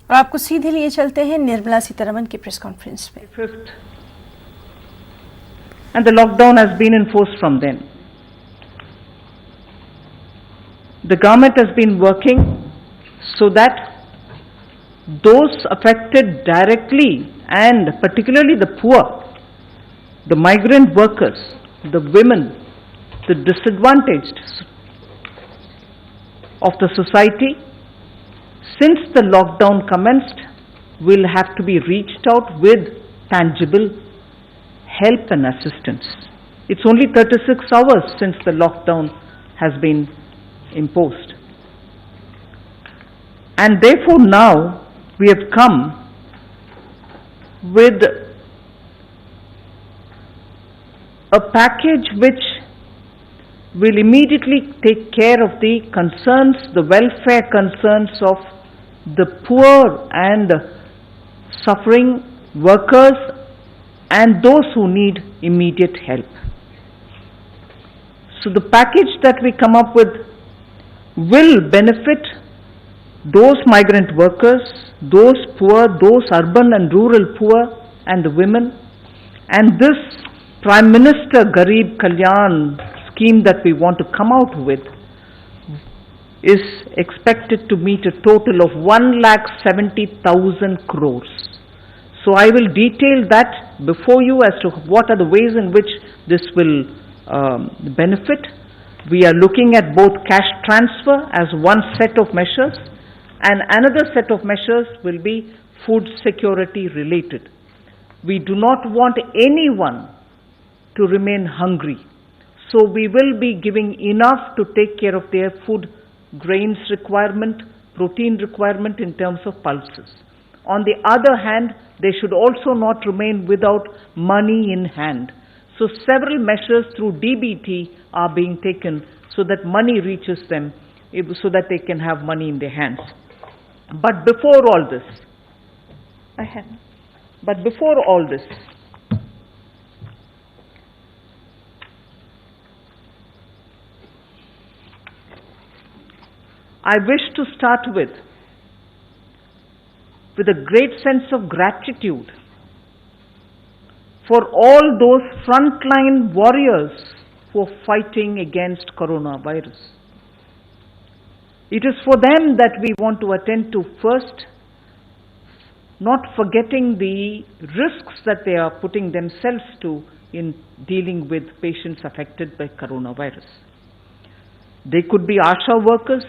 और आपको सीधे लिए चलते हैं निर्मला सीतारमण की प्रेस कॉन्फ्रेंस पे। Fifth, and the lockdown has been enforced from then. The government has been working so that those affected directly, and particularly the poor, the migrant workers, the women, the disadvantaged of the society, since the lockdown commenced, will have to be reached out with tangible help and assistance. It's only 36 hours since the lockdown has been imposed. And therefore now we have come with a package which will immediately take care of the concerns, the welfare concerns of the poor and suffering workers and those who need immediate help. So the package that we come up with will benefit those migrant workers, those poor, those urban and rural poor and the women. And this Prime Minister Garib Kalyan scheme that we want to come out with is expected to meet a total of 1,70,000 crores. So I will detail that before you as to what are the ways in which this will benefit. We are looking at both cash transfer as one set of measures, and another set of measures will be food security related. We do not want anyone to remain hungry. So we will be giving enough to take care of their food, grains requirement, protein requirement in terms of pulses. On the other hand, they should also not remain without money in hand. So several measures through DBT are being taken so that money reaches them, so that they can have money in their hands. But before all this, I wish to start with a great sense of gratitude for all those frontline warriors who are fighting against coronavirus. It is for them that we want to attend to first, not forgetting the risks that they are putting themselves to in dealing with patients affected by coronavirus. They could be ASHA workers,